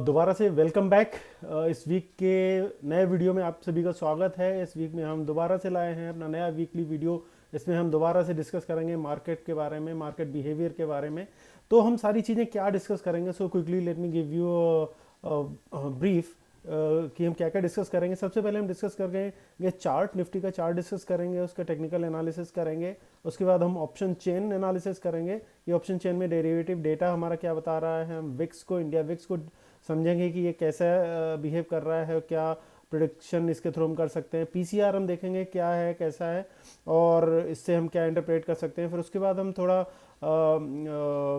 दोबारा से welcome back. इस वीक के नए वीडियो में आप सभी का स्वागत है। इस वीक में हम दोबारा से लाए हैं अपना नया वीकली वीडियो। इसमें हम दोबारा से डिस्कस करेंगे मार्केट के बारे में, मार्केट बिहेवियर के बारे में। तो हम सारी चीज़ें क्या डिस्कस करेंगे, so quickly let me give you brief कि हम क्या क्या डिस्कस करेंगे। सबसे पहले हम डिस्कस करेंगे चार्ट, निफ्टी का चार्ट डिस्कस करेंगे, उसका टेक्निकल एनालिसिस करेंगे। उसके बाद हम ऑप्शन चेन एनालिसिस करेंगे कि ऑप्शन चेन में डेरिवेटिव डेटा हमारा क्या बता रहा है। हम विक्स को, इंडिया विक्स को समझेंगे कि ये कैसा बिहेव कर रहा है, क्या प्रोडिक्शन इसके थ्रू हम कर सकते हैं। पीसीआर हम देखेंगे क्या है, कैसा है, और इससे हम क्या इंटरप्रेट कर सकते हैं। फिर उसके बाद हम थोड़ा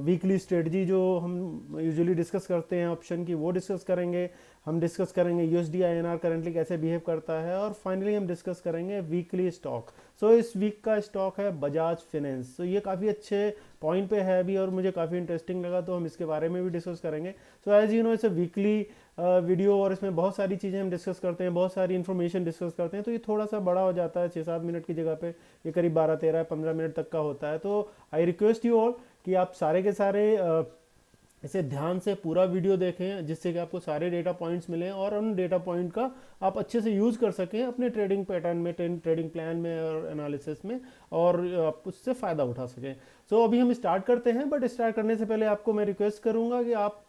वीकली स्ट्रेटजी जो हम यूजुअली डिस्कस करते हैं ऑप्शन की, वो डिस्कस करेंगे। हम डिस्कस करेंगे यूएसडी आईएनआर करंटली कैसे बिहेव करता है, और फाइनली हम डिस्कस करेंगे वीकली स्टॉक। सो इस वीक का स्टॉक है बजाज फिनेंस। तो ये काफ़ी अच्छे पॉइंट पे है अभी और मुझे काफ़ी इंटरेस्टिंग लगा, तो हम इसके बारे में भी डिस्कस करेंगे। So as you know it's a weekly video और इसमें बहुत सारी चीज़ें हम डिस्कस करते हैं, बहुत सारी इन्फॉर्मेशन डिस्कस करते हैं। तो ये थोड़ा सा बड़ा हो जाता है, 6-7 मिनट की जगह पे ये करीब 12-13-15 मिनट तक का होता है। तो आई रिक्वेस्ट यू ऑल कि आप सारे के सारे इसे ध्यान से पूरा वीडियो देखें, जिससे कि आपको सारे डेटा पॉइंट्स मिलें और उन डेटा पॉइंट का आप अच्छे से यूज़ कर सकें अपने ट्रेडिंग पैटर्न में, ट्रेडिंग प्लान में और एनालिसिस में, और आप उससे फ़ायदा उठा सकें। सो अभी हम स्टार्ट करते हैं, बट स्टार्ट करने से पहले आपको मैं रिक्वेस्ट करूंगा कि आप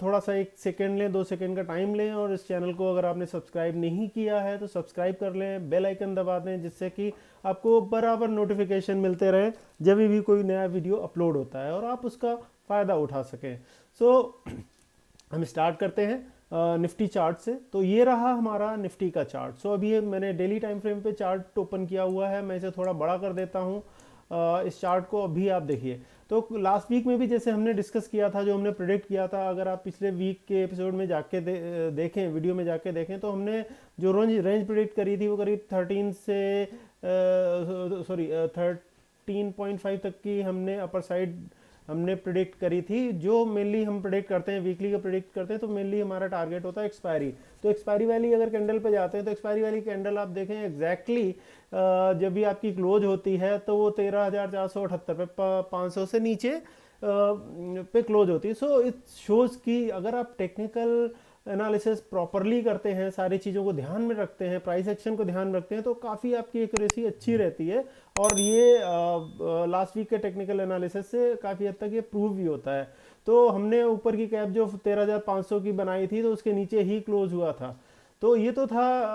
थोड़ा सा 1 सेकेंड लें, 2 सेकेंड का टाइम लें, और इस चैनल को अगर आपने सब्सक्राइब नहीं किया है तो सब्सक्राइब कर लें, बेल आइकन दबा दें, जिससे कि आपको बराबर नोटिफिकेशन मिलते रहे जब भी कोई नया वीडियो अपलोड होता है और आप उसका फ़ायदा उठा सकें। सो हम स्टार्ट करते हैं निफ्टी चार्ट से। तो ये रहा हमारा निफ्टी का चार्ट। सो अभी मैंने डेली टाइम फ्रेम पे चार्ट ओपन किया हुआ है, मैं इसे थोड़ा बड़ा कर देता हूँ इस चार्ट को। अभी आप देखिए, तो लास्ट वीक में भी जैसे हमने डिस्कस किया था, जो हमने प्रेडिक्ट किया था, अगर आप पिछले वीक के एपिसोड में जाके देखें, वीडियो में जाके देखें, तो हमने जो रेंज प्रेडिक्ट करी थी वो करीब 13.5 तक की हमने अपर साइड हमने प्रिडिक्ट करी थी। जो मेनली हम प्रिडिक्ट करते हैं, वीकली का प्रिडिक्ट करते हैं, तो मेनली हमारा टारगेट होता है एक्सपायरी। तो एक्सपायरी वाली अगर कैंडल पे जाते हैं तो एक्सपायरी वाली कैंडल आप देखें एग्जैक्टली जब भी आपकी क्लोज होती है तो वो 13,478 पे 500 से नीचे पे क्लोज होती है। सो इट शोज़ कि अगर आप टेक्निकल एनालिसिस प्रॉपरली करते हैं, सारी चीज़ों को ध्यान में रखते हैं, प्राइस एक्शन को ध्यान में रखते हैं, तो काफ़ी आपकी एक्यूरेसी अच्छी रहती है। और ये लास्ट वीक के टेक्निकल एनालिसिस से काफ़ी हद तक ये प्रूव भी होता है। तो हमने ऊपर की कैप जो 13,500 की बनाई थी, तो उसके नीचे ही क्लोज हुआ था। तो ये तो था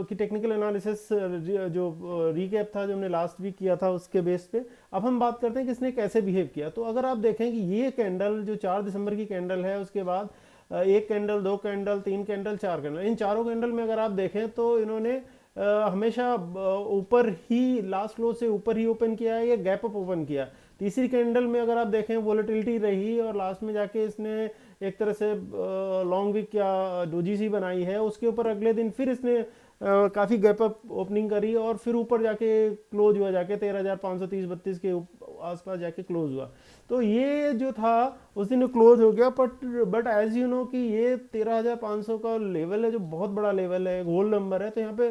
कि टेक्निकल एनालिसिस जो रीकैप था जो हमने लास्ट वीक किया था उसके बेस पे। अब हम बात करते हैं कि इसने कैसे बिहेव किया। तो अगर आप देखें कि ये कैंडल जो 4 दिसंबर की कैंडल है, उसके बाद 1 कैंडल, 2 कैंडल, 3 कैंडल, 4 कैंडल, इन चारों कैंडल में अगर आप देखें तो इन्होंने हमेशा ऊपर ही, लास्ट क्लोज से ऊपर ही ओपन किया है या गैप अप ओपन किया। तीसरी कैंडल में अगर आप देखें वोलेटिलिटी रही और लास्ट में जाके इसने एक तरह से लॉन्ग विक या डोजी सी बनाई है। उसके ऊपर अगले दिन फिर इसने काफ़ी गैप अप ओपनिंग करी और फिर ऊपर जाके क्लोज हुआ, जाके 13,530-32 के आसपास जाके क्लोज हुआ। तो ये जो था उस दिन क्लोज हो गया, बट एज यू नो कि ये 13,500 का लेवल है, जो बहुत बड़ा लेवल है, एक होल नंबर है। तो यहाँ पे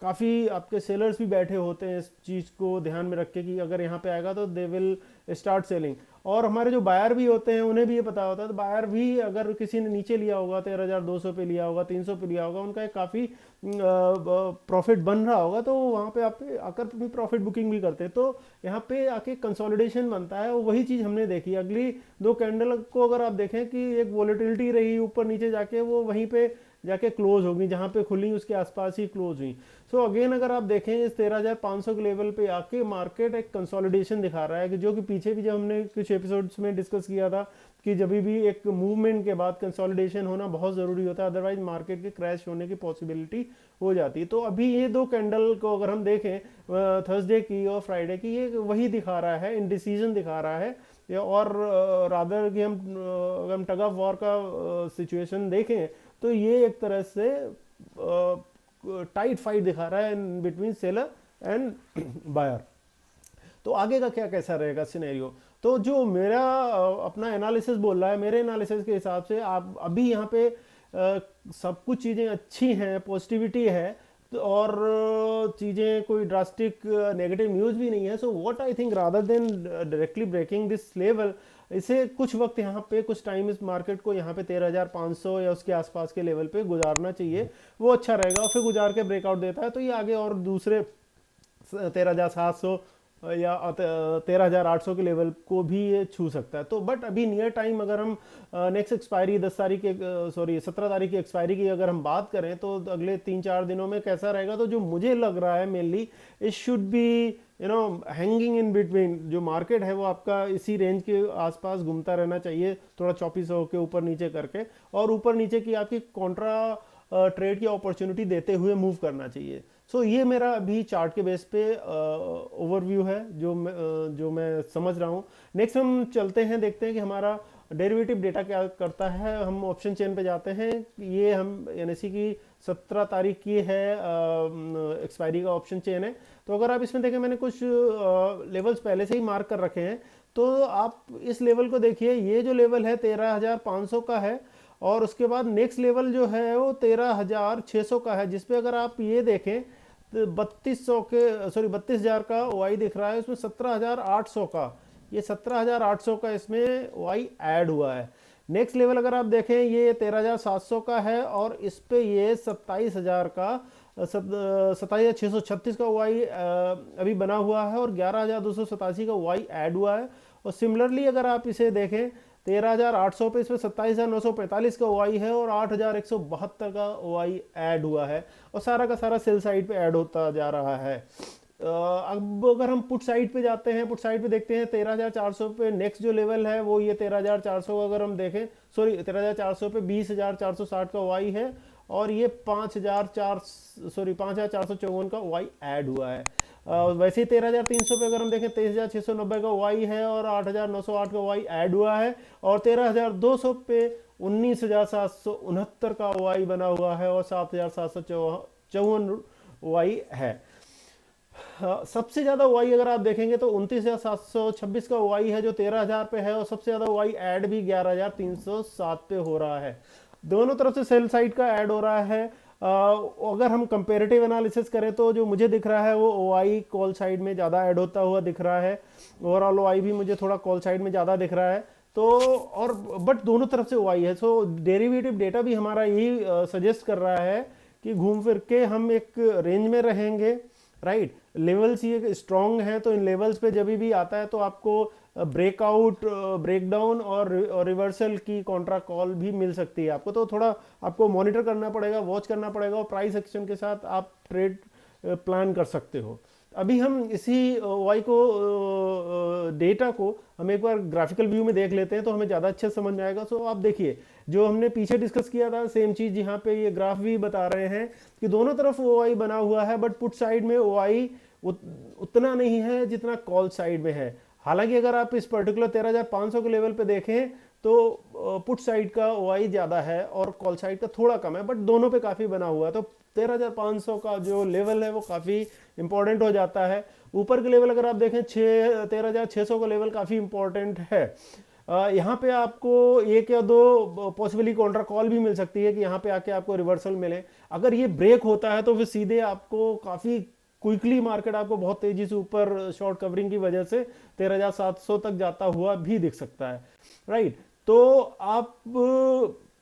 काफ़ी आपके सेलर्स भी बैठे होते हैं इस चीज़ को ध्यान में रख के कि अगर यहाँ पे आएगा तो दे विल स्टार्ट सेलिंग। और हमारे जो बायर भी होते हैं उन्हें भी ये पता होता है। तो बायर भी अगर किसी ने नीचे लिया होगा, 13,200 पे लिया होगा, 300 पे लिया होगा, उनका एक काफ़ी प्रॉफिट बन रहा होगा, तो वहाँ पे आप आकर भी प्रॉफिट बुकिंग भी करते हैं। तो यहाँ पे आके कंसोलिडेशन बनता है, और वही चीज़ हमने देखी। अगली 2 कैंडल को अगर आप देखें कि एक वोलेटिलिटी रही ऊपर नीचे जाके, वो वहीं पे जाके क्लोज होगी, जहाँ पे खुली उसके आसपास ही क्लोज हुई। सो अगेन अगर आप देखें इस 13,500 के लेवल पे आके मार्केट एक कंसोलिडेशन दिखा रहा है, कि जो कि पीछे भी जब हमने कुछ एपिसोड्स में डिस्कस किया था कि जब भी एक मूवमेंट के बाद कंसोलिडेशन होना बहुत ज़रूरी होता है, अदरवाइज मार्केट के क्रैश होने की पॉसिबिलिटी हो जाती है। तो अभी ये 2 कैंडल को अगर हम देखें थर्सडे की और फ्राइडे की, ये वही दिखा रहा है, इनडिसीजन दिखा रहा है, और रादर कि हम टग ऑफ वॉर का सिचुएशन देखें तो ये एक तरह से टाइट फाइट दिखा रहा है in between seller and buyer. तो आगे का क्या कैसा रहेगा सिनेरियो। तो जो मेरा अपना एनालिसिस बोल रहा है, मेरे एनालिसिस के हिसाब से आप अभी यहाँ पे सब कुछ चीज़ें अच्छी हैं, पॉजिटिविटी है, और चीज़ें कोई ड्रास्टिक नेगेटिव न्यूज़ भी नहीं है। So what I think, rather than directly breaking this level, इसे कुछ वक्त यहाँ पे, कुछ टाइम इस मार्केट को यहाँ पे 13,500 या उसके आसपास के लेवल पे गुजारना चाहिए, वो अच्छा रहेगा। और फिर गुजार के ब्रेकआउट देता है तो ये आगे और दूसरे 13,700 या 13,800 के लेवल को भी ये छू सकता है। तो बट अभी नियर टाइम अगर हम नेक्स्ट एक्सपायरी 10 तारीख के, सॉरी 17 तारीख की एक्सपायरी की अगर हम बात करें तो अगले 3-4 दिनों में कैसा रहेगा, तो जो मुझे लग रहा है mainly it should be hanging in between. जो मार्केट है वो आपका इसी रेंज के आसपास घूमता रहना चाहिए, थोड़ा 2400 के ऊपर नीचे करके, और ऊपर नीचे की आपकी कॉन्ट्रा ट्रेड की अपॉर्चुनिटी देते हुए मूव करना चाहिए। सो ये मेरा अभी चार्ट के बेस पे ओवरव्यू है जो मैं समझ रहा हूँ। नेक्स्ट हम चलते हैं, देखते हैं कि हमारा डेरिवेटिव डेटा क्या करता है। हम ऑप्शन चेन पे जाते हैं। ये हम एनएससी की 17 तारीख की है एक्सपायरी का ऑप्शन चेन है। तो अगर आप इसमें देखें, मैंने कुछ लेवल्स पहले से ही मार्क कर रखे हैं, तो आप इस लेवल को देखिए। ये जो लेवल है 13,500 का है, और उसके बाद नेक्स्ट लेवल जो है वो 13,600 का है, जिसपे अगर आप ये देखें तो 32,000 का ओआई दिख रहा है, उसमें 17,800 का, ये 17,800 का इसमें ओआई ऐड हुआ है। नेक्स्ट लेवल अगर आप देखें ये 13,700 का है, और इस पे ये 27,000 का 27,636 का ओआई अभी बना हुआ है, और 11,287 का ओआई ऐड हुआ है। और सिमिलरली अगर आप इसे देखें 13,800 पे, इसमें 27,945 का ओआई है, और 8,172 का ओआई ऐड हुआ है, और सारा का सारा सेल साइड पे ऐड होता जा रहा है। अब अगर हम पुट साइड पे जाते हैं, पुट साइड पे देखते हैं 13,400 पे नेक्स्ट जो लेवल है वो ये 13,400 अगर हम देखें, सॉरी 13,400 पे 20,460 का ओआई है, और ये 5,454 का ओआई ऐड हुआ है। वैसे ही 13,300 पे अगर हम देखें 23,690 का ओआई है, और 8,908 का ओआई ऐड हुआ है, और 13,200 पे 19,769 का ओआई बना हुआ है, और 7,754 ओआई है। सबसे ज्यादा ओआई अगर आप देखेंगे तो 29,726 का ओआई है जो 13,000 पे है, और सबसे ज्यादा ओआई ऐड भी 11,307 पे हो रहा है। दोनों तरफ से सेल साइड का ऐड हो रहा है। अगर हम कंपेरेटिव एनालिसिस करें तो जो मुझे दिख रहा है वो ओआई कॉल साइड में ज़्यादा ऐड होता हुआ दिख रहा है। ओवरऑल ओआई भी मुझे थोड़ा कॉल साइड में ज़्यादा दिख रहा है। तो और बट दोनों तरफ से ओआई है। सो डेरिवेटिव डेटा भी हमारा यही सजेस्ट कर रहा है कि घूम फिर के हम एक रेंज में रहेंगे, राइट। लेवल्स ये स्ट्रॉन्ग हैं, तो इन लेवल्स पे जब भी आता है तो आपको ब्रेकआउट, ब्रेकडाउन और रिवर्सल की कॉन्ट्रा कॉल भी मिल सकती है आपको। तो थोड़ा आपको मॉनिटर करना पड़ेगा, वॉच करना पड़ेगा, और प्राइस एक्शन के साथ आप ट्रेड प्लान कर सकते हो। अभी हम इसी वाई को डेटा को हम एक बार ग्राफिकल व्यू में देख लेते हैं तो हमें ज़्यादा अच्छे समझ में आएगा। सो आप देखिए, जो हमने पीछे डिस्कस किया था सेम चीज़ यहाँ पे ये ग्राफ भी बता रहे हैं कि दोनों तरफ ओआई बना हुआ है, बट पुट साइड में ओआई उतना नहीं है जितना कॉल साइड में है। हालांकि अगर आप इस पर्टिकुलर 13,500 के लेवल पे देखें तो पुट साइड का ओआई ज़्यादा है और कॉल साइड का थोड़ा कम है, बट दोनों पे काफ़ी बना हुआ है। तो 13,500 का जो लेवल है वो काफ़ी इंपॉर्टेंट हो जाता है। ऊपर के लेवल अगर आप देखें 13,600 का लेवल काफ़ी इंपॉर्टेंट है। यहाँ पे आपको एक या दो पॉसिबली कॉन्ट्रा कॉल भी मिल सकती है कि यहाँ पे आके आपको रिवर्सल मिले। अगर ये ब्रेक होता है तो फिर सीधे आपको काफ़ी क्विकली मार्केट आपको बहुत तेजी से ऊपर शॉर्ट कवरिंग की वजह से 13,700 तक जाता हुआ भी दिख सकता है, राइट। तो आप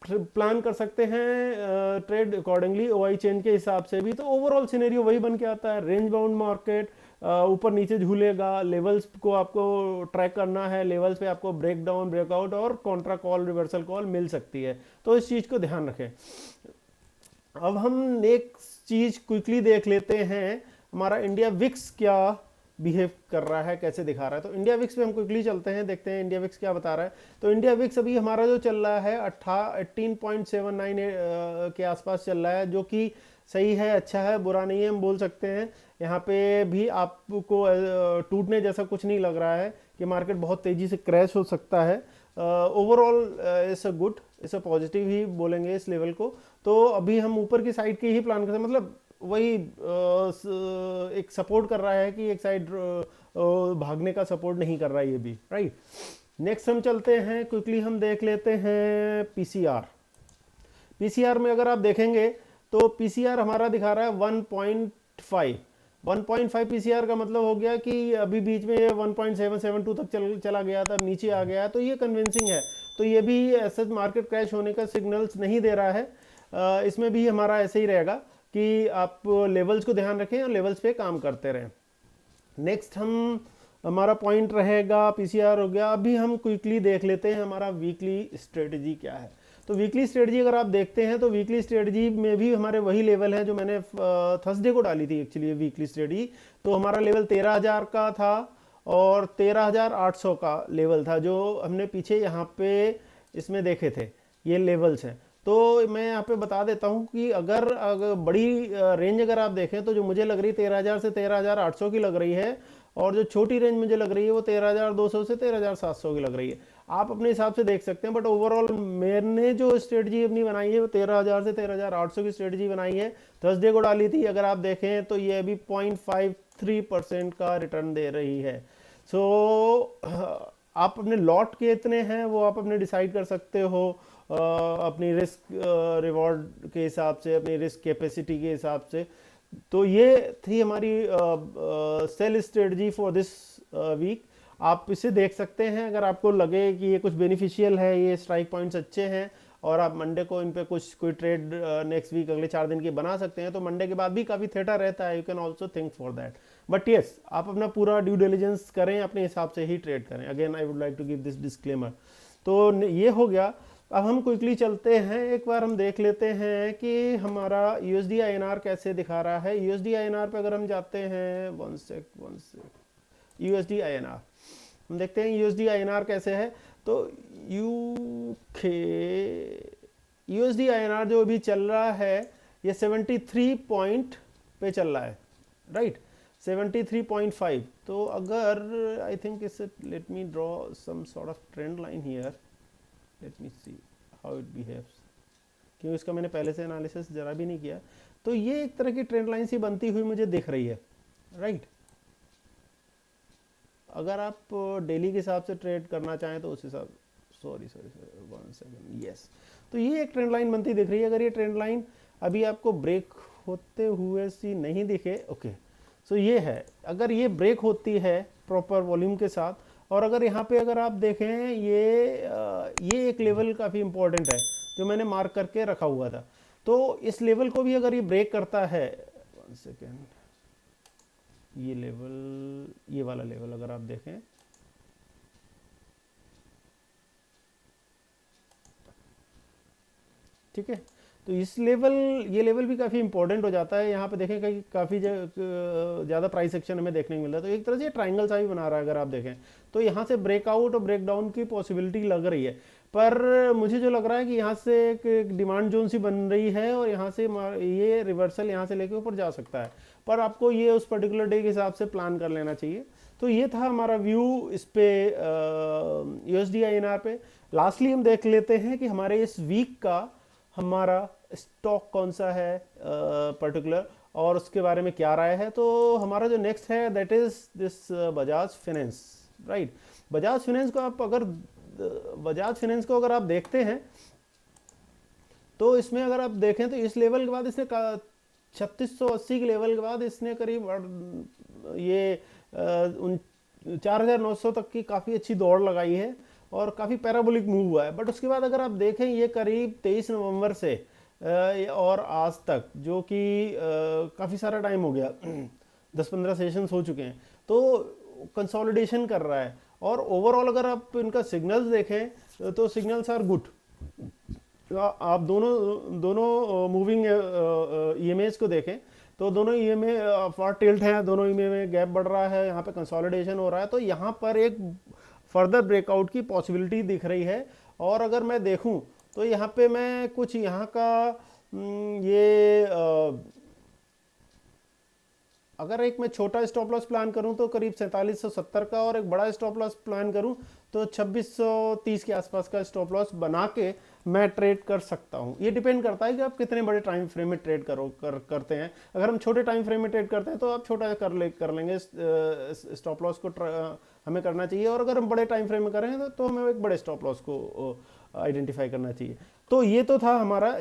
प्लान कर सकते हैं ट्रेड अकॉर्डिंगली ओआई चेन के हिसाब से भी। तो ओवरऑल सिनेरियो वही बन के आता है, रेंज बाउंड मार्केट ऊपर नीचे झूलेगा। लेवल्स को आपको ट्रैक करना है, लेवल्स पे आपको ब्रेक डाउन, ब्रेकआउट और कॉन्ट्रा कॉल, रिवर्सल कॉल मिल सकती है। तो इस चीज़ को ध्यान रखें। अब हम नेक्स्ट चीज़ क्विकली देख लेते हैं, हमारा इंडिया विक्स क्या बिहेव कर रहा है, कैसे दिखा रहा है। तो इंडिया विक्स पे हम क्विकली चलते हैं, देखते हैं इंडिया विक्स क्या बता रहा है। तो इंडिया विक्स अभी हमारा जो चल रहा है 18.79 के आसपास चल रहा है, जो कि सही है, अच्छा है, बुरा नहीं है, हम बोल सकते हैं। यहाँ पे भी आपको टूटने जैसा कुछ नहीं लग रहा है कि मार्केट बहुत तेज़ी से क्रैश हो सकता है। Overall it's a good, it's a positive ही बोलेंगे इस लेवल को। तो अभी हम ऊपर की साइड के ही प्लान करते हैं, मतलब वही एक सपोर्ट कर रहा है कि एक साइड भागने का सपोर्ट नहीं कर रहा है ये भी, राइट। नेक्स्ट हम चलते हैं, क्विकली हम देख लेते हैं पीसीआर। पीसीआर में अगर आप देखेंगे तो पीसीआर हमारा दिखा रहा है 1.5, 1.5 पीसीआर का मतलब हो गया कि अभी बीच में ये 1.772 तक चला गया था, नीचे आ गया, तो ये कन्विंसिंग है। तो ये भी ऐसे मार्केट क्रैश होने का सिग्नल्स नहीं दे रहा है। इसमें भी हमारा ऐसे ही रहेगा कि आप लेवल्स को ध्यान रखें और लेवल्स पे काम करते रहें। नेक्स्ट हमारा पॉइंट रहेगा पीसीआर हो गया। अभी हम क्विकली देख लेते हैं हमारा वीकली स्ट्रेटजी क्या है। तो वीकली स्ट्रेटजी अगर आप देखते हैं तो वीकली स्ट्रेटजी में भी हमारे वही लेवल है जो मैंने थर्सडे को डाली थी एक्चुअली वीकली स्ट्रेटजी। तो हमारा लेवल 13,000 का था और 13,800 का लेवल था जो हमने पीछे यहाँ पे इसमें देखे थे, ये लेवल्स हैं। तो मैं यहाँ पे बता देता हूँ कि अगर बड़ी रेंज अगर आप देखें तो जो मुझे लग रही है 13,000 से 13,800 की लग रही है, और जो छोटी रेंज मुझे लग रही है वो 13,200 से 13,700 की लग रही है। आप अपने हिसाब से देख सकते हैं, बट ओवरऑल मैंने जो स्ट्रेटजी अपनी बनाई है वो 13,000 से 13,800 की स्ट्रेटजी बनाई है। थर्सडे को डाली थी, अगर आप देखें तो ये अभी 0.53% का रिटर्न दे रही है। सो आप अपने लॉट के इतने हैं वो आप अपने डिसाइड कर सकते हो अपनी रिस्क रिवॉर्ड के हिसाब से, अपनी रिस्क कैपेसिटी के हिसाब से। तो ये थी हमारी sell strategy for this week. आप इसे देख सकते हैं, अगर आपको लगे कि ये कुछ बेनिफिशियल है, ये स्ट्राइक पॉइंट्स अच्छे हैं और आप मंडे को इन पे कोई ट्रेड नेक्स्ट वीक अगले 4 दिन की बना सकते हैं, तो मंडे के बाद भी काफ़ी थेटा रहता है। You can also think for that, but yes आप अपना पूरा ड्यू डिलिजेंस करें, अपने हिसाब से ही ट्रेड करें। Again I would like to give this disclaimer. तो ये हो गया। अब हम क्विकली चलते हैं, एक बार हम देख लेते हैं कि हमारा यूएसडी आईएनआर कैसे दिखा रहा है। यूएसडी आईएनआर पे अगर हम जाते हैं, वन सेक यूएसडी आईएनआर हम देखते हैं यूएसडी आईएनआर कैसे है। तो यूएसडी आईएनआर जो अभी चल रहा है ये 73 पॉइंट पे चल रहा है, राइट, 73.5। तो अगर I think it's, let me draw some sort of trend line here, let me see how it behaves, क्योंकि इसका मैंने पहले से एनालिसिस जरा भी नहीं किया। तो ये एक तरह की ट्रेंड लाइन सी बनती हुई मुझे दिख रही है, राइट। अगर आप डेली के हिसाब से ट्रेड करना चाहें तो उस हिसाब, सॉरी 1 सेकंड, यस, तो ये एक ट्रेंड लाइन बनती दिख रही है। अगर ये ट्रेंड लाइन अभी आपको ब्रेक होते हुए सी नहीं दिखे, ओके, सो ये है, अगर ये ब्रेक होती है प्रॉपर वॉल्यूम के साथ, और अगर यहाँ पे अगर आप देखें ये एक लेवल काफ़ी इंपॉर्टेंट है जो मैंने मार्क करके रखा हुआ था। तो इस लेवल को भी अगर ये ब्रेक करता है, 1 सेकेंड, ये लेवल, ये वाला लेवल अगर आप देखें, ठीक है, तो इस लेवल, ये लेवल भी काफ़ी इंपॉर्टेंट हो जाता है। यहाँ पे देखें कि काफ़ी ज़्यादा प्राइस एक्शन हमें देखने को मिल रहा है। तो एक तरह से ट्रायंगल सा भी बना रहा है अगर आप देखें तो, यहाँ से ब्रेकआउट और ब्रेकडाउन की पॉसिबिलिटी लग रही है। पर मुझे जो लग रहा है कि यहाँ से एक डिमांड जोन सी बन रही है और यहाँ से ये रिवर्सल यहाँ से लेके ऊपर जा सकता है, पर आपको ये उस पर्टिकुलर डे के हिसाब से प्लान कर लेना चाहिए। तो ये था हमारा व्यू इस पे यूएसडी आईएनआर पे। लास्टली हम देख लेते हैं कि हमारे इस वीक का हमारा स्टॉक कौन सा है पर्टिकुलर, और उसके बारे में क्या राय है। तो हमारा जो नेक्स्ट है that is this Bajaj finance, right. Bajaj finance को आप अगर आप देखते हैं तो इसमें अगर आप देखें तो इस लेवल के बाद इसने 3680 के लेवल के बाद इसने करीब ये 4,900 तक की काफ़ी अच्छी दौड़ लगाई है और काफ़ी पैराबोलिक मूव हुआ है। बट उसके बाद अगर आप देखें ये करीब 23 नवंबर से और आज तक, जो कि काफ़ी सारा टाइम हो गया, 10-15 सेशंस हो चुके हैं, तो कंसोलिडेशन कर रहा है। और ओवरऑल अगर आप इनका सिग्नल्स देखें तो सिग्नल्स आर गुड। आप दोनों मूविंग ईएमएस को देखें तो दोनों ईएमए फॉर टिल्ट हैं, दोनों ईएमए में गैप बढ़ रहा है, यहाँ पे कंसोलिडेशन हो रहा है। तो यहाँ पर एक फर्दर ब्रेकआउट की पॉसिबिलिटी दिख रही है। और अगर मैं देखूं तो यहाँ पे मैं कुछ यहाँ का अगर एक मैं छोटा स्टॉप लॉस प्लान करूं तो करीब 4770 का, और एक बड़ा स्टॉप लॉस प्लान करूं तो 2630 के आसपास का स्टॉप लॉस बना के मैं ट्रेड कर सकता हूं। ये डिपेंड करता है कि आप कितने बड़े टाइम फ्रेम में ट्रेड करते हैं। अगर हम छोटे टाइम फ्रेम में ट्रेड करते हैं तो आप छोटा कर लेंगे स्टॉप लॉस को, हमें करना चाहिए। और अगर हम बड़े टाइम फ्रेम में करें तो हमें एक बड़े स्टॉप लॉस को आइडेंटिफाई करना चाहिए। तो ये तो था हमारा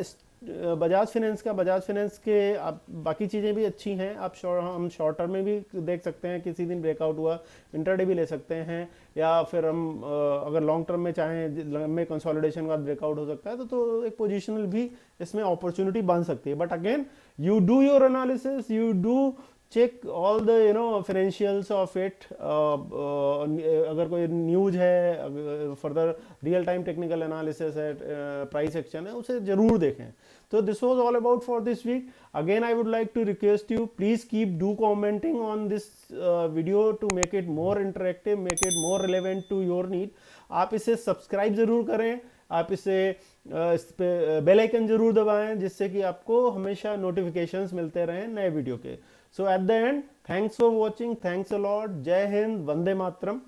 बजाज फाइनेंस के आप बाकी चीज़ें भी अच्छी हैं। आप हम शॉर्ट टर्म में भी देख सकते हैं, किसी दिन ब्रेकआउट हुआ इंटरडे भी ले सकते हैं, या फिर हम अगर लॉन्ग टर्म में चाहें, लंबे कंसोलिडेशन के बाद ब्रेकआउट हो सकता है तो एक पोजिशनल भी इसमें अपॉर्चुनिटी बन सकती है। But again you do your analysis, you do check all the financials of it. अगर कोई न्यूज है, further real time technical analysis है, प्राइस एक्शन है, उसे जरूर देखें। तो this was all about for this week. Again I would like to request you, please keep do commenting on this video to make it more interactive, make it more relevant to your need. आप इसे subscribe जरूर करें, आप इस पे bell icon जरूर दबाएं, जिससे कि आपको हमेशा नोटिफिकेशंस मिलते रहें नए वीडियो के। So at the end, thanks for watching, thanks a lot, Jai Hind, Vande Matram.